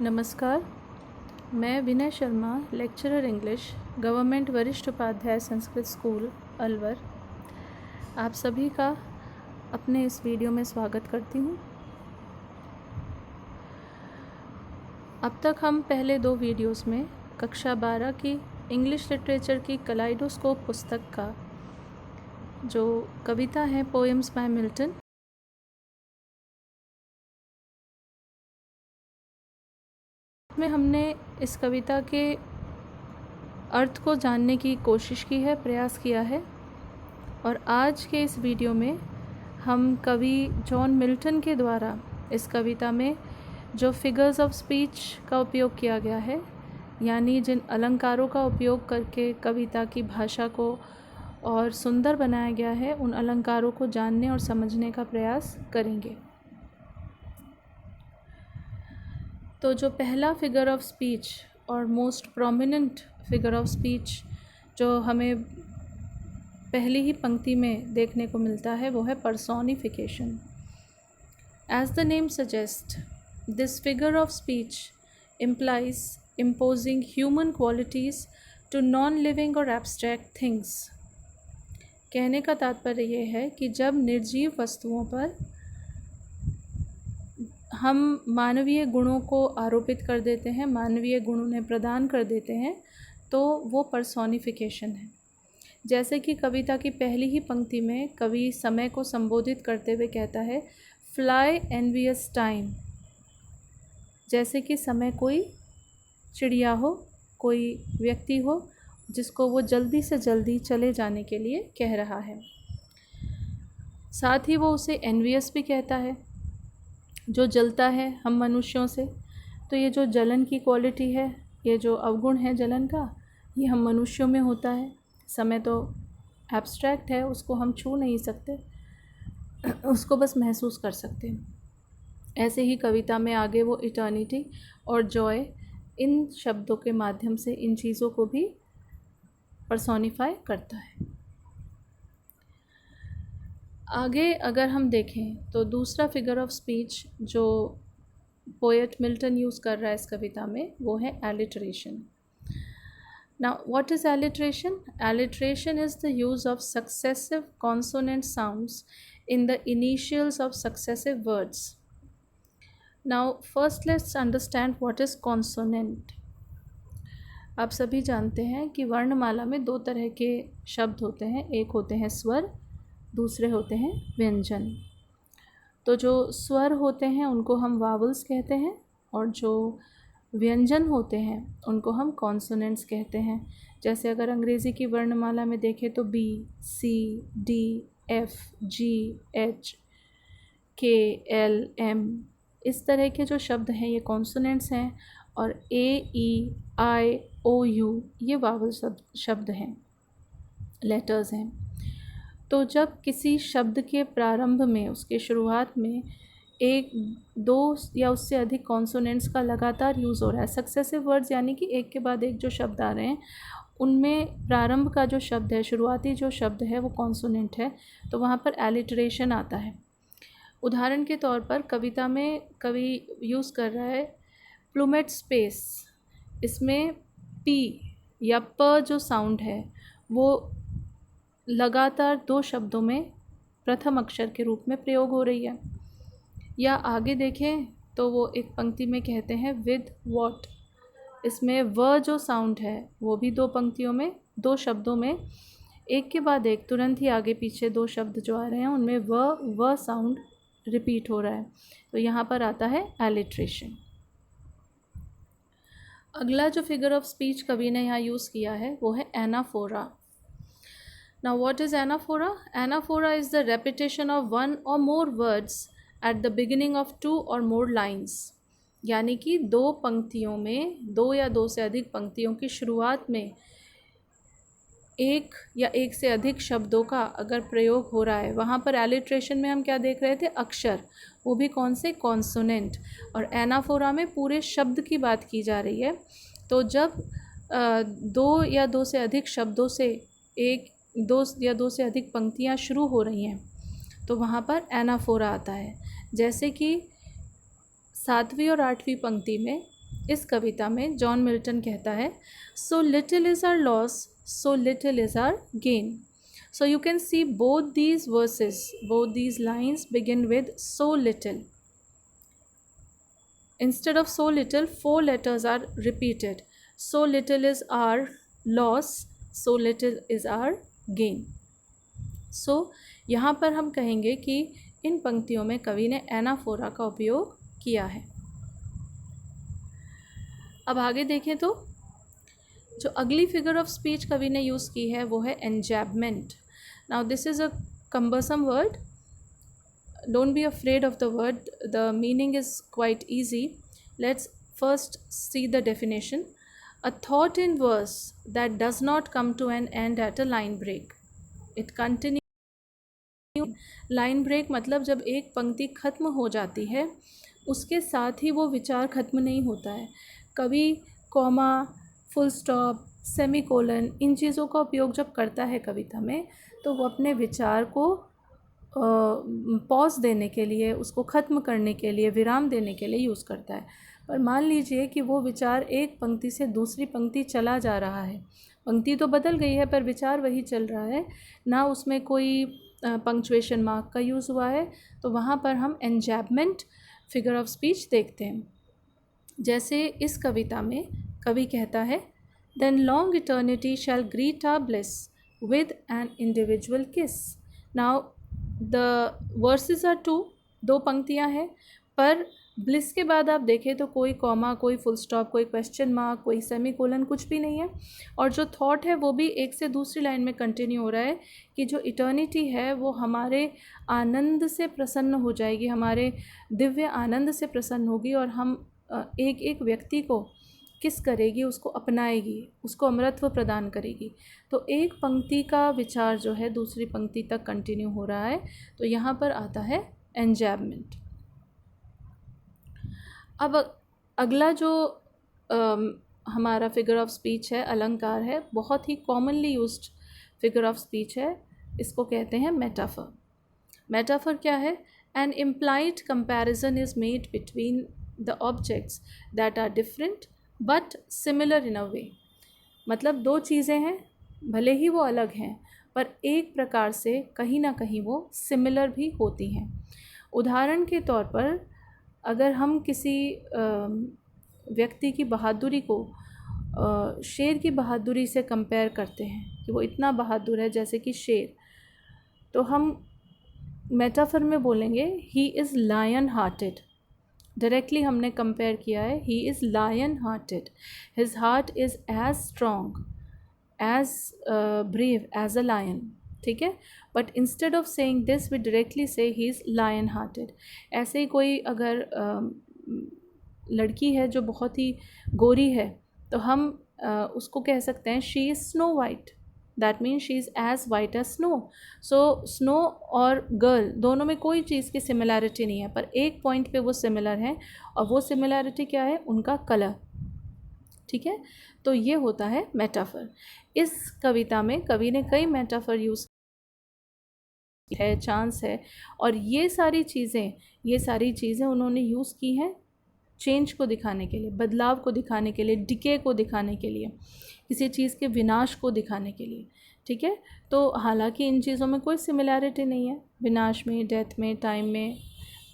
नमस्कार, मैं Vinay Sharma, lecturer English, government वरिष्ठ उपाध्याय संस्कृत स्कूल अलवर, आप सभी का अपने इस वीडियो में स्वागत करती हूँ। अब तक हम पहले दो वीडियोस में कक्षा 12 की इंग्लिश लिटरेचर की कलाइडोस्कोप पुस्तक का जो कविता है पोएम्स बाय मिल्टन, में हमने इस कविता के अर्थ को जानने की कोशिश की है, प्रयास किया है। और आज के इस वीडियो में हम कवि जॉन मिल्टन के द्वारा इस कविता में जो फिगर्स ऑफ स्पीच का उपयोग किया गया है, यानी जिन अलंकारों का उपयोग करके कविता की भाषा को और सुंदर बनाया गया है, उन अलंकारों को जानने और समझने का प्रयास करेंगे। तो जो पहला फिगर ऑफ स्पीच और most prominent figure of speech जो हमें पहली ही पंक्ति में देखने को मिलता है वो है personification. As the name suggest, this figure of speech implies imposing human qualities to non-living और abstract things। कहने का तात्पर्य ये है कि जब निर्जीव वस्तुओं पर हम मानवीय गुणों को आरोपित कर देते हैं, मानवीय गुण उन्हें प्रदान कर देते हैं, तो वो पर्सोनिफिकेशन है। जैसे कि कविता की पहली ही पंक्ति में कवि समय को संबोधित करते हुए कहता है, फ्लाई एनवियस टाइम, जैसे कि समय कोई चिड़िया हो, कोई व्यक्ति हो जिसको वो जल्दी से जल्दी चले जाने के लिए कह रहा है। साथ ही वो उसे एनवियस भी कहता है, जो जलता है हम मनुष्यों से। तो ये जो जलन की क्वालिटी है, ये जो अवगुण है जलन का, ये हम मनुष्यों में होता है। समय तो एब्स्ट्रैक्ट है, उसको हम छू नहीं सकते, उसको बस महसूस कर सकते हैं। ऐसे ही कविता में आगे वो इटर्निटी और जॉय, इन शब्दों के माध्यम से इन चीज़ों को भी पर्सोनिफाई करता है। आगे अगर हम देखें तो दूसरा फिगर ऑफ स्पीच जो पोएट मिल्टन यूज़ कर रहा है इस कविता में, वो है alliteration. Now, what is alliteration? Alliteration is the use of successive consonant sounds in the initials of successive words. Now, first let's understand what is consonant. आप सभी जानते हैं कि वर्णमाला में दो तरह के शब्द होते हैं, एक होते हैं स्वर, दूसरे होते हैं व्यंजन। तो जो स्वर होते हैं उनको हम वावल्स कहते हैं और जो व्यंजन होते हैं उनको हम कॉन्सोनेंट्स कहते हैं। जैसे अगर अंग्रेज़ी की वर्णमाला में देखें तो बी, सी, डी, एफ, जी, एच, के, एल, एम, इस तरह के जो शब्द हैं ये कॉन्सोनेंट्स हैं, और ए, ई, आई, ओ, यू ये वावल शब्द हैं, लेटर्स हैं। तो जब किसी शब्द के प्रारंभ में, उसके शुरुआत में एक, दो या उससे अधिक कॉन्सोनेंट्स का लगातार यूज़ हो रहा है, सक्सेसिव वर्ड्स यानी कि एक के बाद एक जो शब्द आ रहे हैं, उनमें प्रारंभ का जो शब्द है, शुरुआती जो शब्द है वो कॉन्सोनेंट है, तो वहाँ पर एलिटरेशन आता है। उदाहरण के तौर पर कविता में कवि यूज़ कर रहा है प्लूमेट स्पेस। इसमें पी या प जो साउंड है वो लगातार दो शब्दों में प्रथम अक्षर के रूप में प्रयोग हो रही है। या आगे देखें तो वो एक पंक्ति में कहते हैं विद वॉट। इसमें व जो साउंड है वो भी दो पंक्तियों में, दो शब्दों में एक के बाद एक तुरंत ही आगे पीछे दो शब्द जो आ रहे हैं उनमें व साउंड रिपीट हो रहा है, तो यहाँ पर आता है एलिट्रेशन। अगला जो फिगर ऑफ स्पीच कवि ने यहाँ यूज़ किया है वो है anaphora. Now, what is anaphora? Anaphora is the repetition of one or more words at the beginning of two or more lines. यानी कि दो पंक्तियों में, दो या दो से अधिक पंक्तियों की शुरुआत में एक या एक से अधिक शब्दों का अगर प्रयोग हो रहा है, वहाँ पर एलिट्रेशन में हम क्या देख रहे थे, अक्षर, वो भी कौन से, कॉन्सोनेंट। और एनाफोरा में पूरे शब्द की बात की जा रही है। तो जब दो या दो से अधिक शब्दों से एक, दो या दो से अधिक पंक्तियाँ शुरू हो रही हैं तो वहाँ पर एनाफोरा आता है। जैसे कि 7वीं और 8वीं पंक्ति में इस कविता में जॉन मिल्टन कहता है, so little is our loss, so little is our gain. So you can see both these verses, both these lines begin with so little. Instead of so little, 4 letters are repeated. So little is our loss, so little is our gain. So यहाँ पर हम कहेंगे कि इन पंक्तियों में कवि ने anaphora का उपयोग किया है. अब आगे देखें तो जो अगली फिगर ऑफ स्पीच कवि ने यूज़ की है वो है एंजैबमेंट. Now this is a cumbersome word. Don't be afraid of the word. The meaning is quite easy. Let's first see the definition. A thought in verse that does not come to an end at a line break. It continues. Line break मतलब जब एक पंक्ति खत्म हो जाती है उसके साथ ही वो विचार खत्म नहीं होता है. कवि कॉमा, फुल स्टॉप, सेमीकोलन इन चीज़ों का उपयोग जब करता है कविता में तो वो अपने विचार को पॉज देने के लिए, उसको ख़त्म करने के लिए, विराम देने के लिए यूज़ करता है. पर मान लीजिए कि वो विचार एक पंक्ति से दूसरी पंक्ति चला जा रहा है. पंक्ति तो बदल गई है पर विचार वही चल रहा है, ना उसमें कोई पंक्चुएशन मार्क का यूज़ हुआ है. तो वहाँ पर हम एंजैबमेंट फिगर ऑफ स्पीच देखते हैं. जैसे इस कविता में कवि कहता है, then long eternity shall greet our bliss with an individual kiss. Now the verses are 2, 2 पंक्तियाँ हैं, पर ब्लिस के बाद आप देखें तो कोई कॉमा, कोई फुल स्टॉप, कोई क्वेश्चन मार्क, कोई सेमीकोलन, कुछ भी नहीं है. और जो थॉट है वो भी एक से दूसरी लाइन में कंटिन्यू हो रहा है कि जो इटर्निटी है वो हमारे आनंद से प्रसन्न हो जाएगी, हमारे दिव्य आनंद से प्रसन्न होगी और हम एक एक व्यक्ति को किस करेगी, उसको अपनाएगी, उसको अमरत्व प्रदान करेगी. तो एक पंक्ति का विचार जो है दूसरी पंक्ति तक कंटिन्यू हो रहा है. तो यहाँ पर आता है एंजैबमेंट. अब अगला जो हमारा फिगर ऑफ स्पीच है, अलंकार है, बहुत ही commonly used figure of speech है. इसको कहते हैं मेटाफर. मेटाफर क्या है? An implied comparison is made between the objects that are different but similar in a way. मतलब दो चीज़ें हैं, भले ही वो अलग हैं पर एक प्रकार से कहीं ना कहीं वो सिमिलर भी होती हैं. उदाहरण के तौर पर अगर हम किसी व्यक्ति की बहादुरी को शेर की बहादुरी से कंपेयर करते हैं कि वो इतना बहादुर है जैसे कि शेर, तो हम मेटाफर में बोलेंगे he is lion hearted. Directly हमने कंपेयर किया है, he is lion hearted, his heart is as strong, as brave as a lion. ठीक है. But instead of saying this we directly से ही इज़ लायन हार्टेड. ऐसे ही कोई अगर लड़की है जो बहुत ही गोरी है तो हम उसको कह सकते हैं she is snow white. That means she is as white as snow. So snow और गर्ल दोनों में कोई चीज़ की सिमिलैरिटी नहीं है पर एक पॉइंट पे वो सिमिलर हैं और वो सिमिलैरिटी क्या है? उनका कलर. ठीक है. तो ये होता है मेटाफर. इस कविता में कवि ने कई मेटाफर यूज़ है, चांस है, और ये सारी चीज़ें उन्होंने यूज़ की हैं चेंज को दिखाने के लिए, बदलाव को दिखाने के लिए, डिके को दिखाने के लिए, किसी चीज़ के विनाश को दिखाने के लिए. ठीक है. तो हालांकि इन चीज़ों में कोई सिमिलैरिटी नहीं है, विनाश में, डेथ में, टाइम में,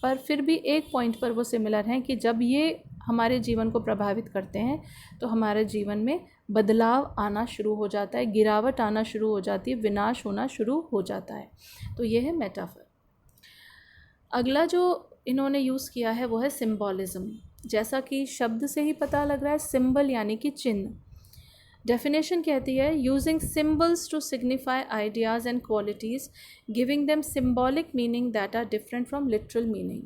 पर फिर भी एक पॉइंट पर वो सिमिलर हैं कि जब ये हमारे जीवन को प्रभावित करते हैं तो हमारे जीवन में बदलाव आना शुरू हो जाता है, गिरावट आना शुरू हो जाती है, विनाश होना शुरू हो जाता है. तो ये है मेटाफर. अगला जो इन्होंने यूज़ किया है वो है सिम्बॉलिज़म. जैसा कि शब्द से ही पता लग रहा है, सिंबल यानी कि चिन्ह. डेफिनेशन कहती है using symbols to signify ideas and qualities giving them symbolic meaning that are different from literal meaning.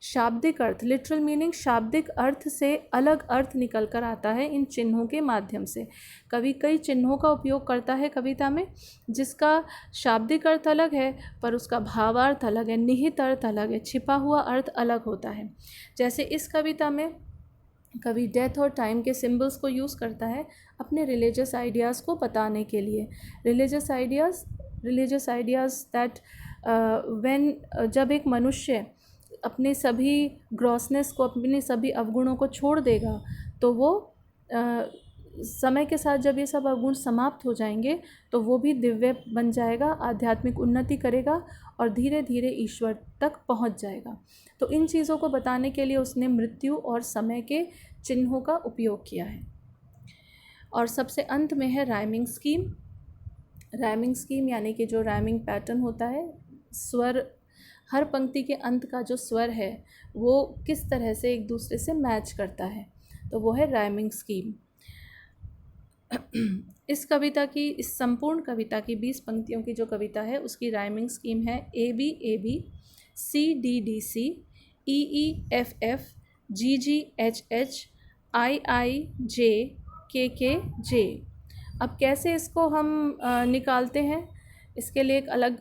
शाब्दिक अर्थ, लिटरल मीनिंग, शाब्दिक अर्थ से अलग अर्थ निकल कर आता है इन चिन्हों के माध्यम से. कवि कई चिन्हों का उपयोग करता है कविता में जिसका शाब्दिक अर्थ अलग है पर उसका भावार्थ अलग है, निहित अर्थ अलग है, छिपा हुआ अर्थ अलग होता है. जैसे इस कविता में कवि डेथ और टाइम के सिंबल्स को यूज़ करता है अपने रिलीजियस आइडियाज़ को बताने के लिए. रिलीजियस आइडियाज़ दैट जब एक मनुष्य अपने सभी ग्रॉसनेस को, अपने सभी अवगुणों को छोड़ देगा तो वो समय के साथ जब ये सब अवगुण समाप्त हो जाएंगे तो वो भी दिव्य बन जाएगा, आध्यात्मिक उन्नति करेगा और धीरे धीरे ईश्वर तक पहुंच जाएगा। तो इन चीज़ों को बताने के लिए उसने मृत्यु और समय के चिन्हों का उपयोग किया है। और सबसे अंत में है राइमिंग स्कीम। राइमिंग स्कीम यानी कि जो राइमिंग पैटर्न होता है, स्वर, हर पंक्ति के अंत का जो स्वर है वो किस तरह से एक दूसरे से मैच करता है, तो वो है राइमिंग स्कीम। इस कविता की, इस संपूर्ण कविता की 20 पंक्तियों की जो कविता है उसकी राइमिंग स्कीम है A B A B, C D D C, E E F F, G G H H, I I J, K J. अब कैसे इसको हम निकालते हैं, इसके लिए एक अलग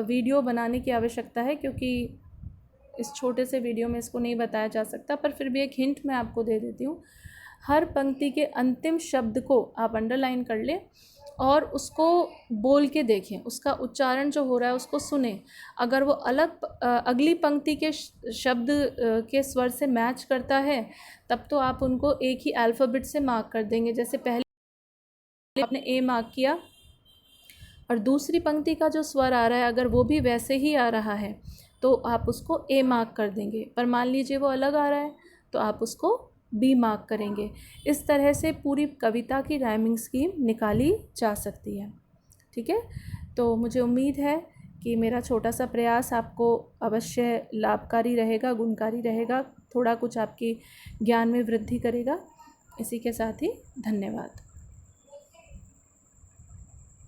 वीडियो बनाने की आवश्यकता है, क्योंकि इस छोटे से वीडियो में इसको नहीं बताया जा सकता, पर फिर भी एक हिंट मैं आपको दे देती हूँ। हर पंक्ति के अंतिम शब्द को आप अंडरलाइन कर लें और उसको बोल के देखें, उसका उच्चारण जो हो रहा है उसको सुने। अगर वो अलग अगली पंक्ति के शब्द के स्वर से मैच करता है तब तो आप उनको एक ही अल्फ़ाबेट से मार्क कर देंगे। जैसे पहले आपने ए मार्क किया और दूसरी पंक्ति का जो स्वर आ रहा है अगर वो भी वैसे ही आ रहा है तो आप उसको ए मार्क कर देंगे, पर मान लीजिए वो अलग आ रहा है तो आप उसको बी मार्क करेंगे। इस तरह से पूरी कविता की राइमिंग स्कीम निकाली जा सकती है। ठीक है, तो मुझे उम्मीद है कि मेरा छोटा सा प्रयास आपको अवश्य लाभकारी रहेगा, गुणकारी रहेगा, थोड़ा कुछ आपकी ज्ञान में वृद्धि करेगा। इसी के साथ ही धन्यवाद।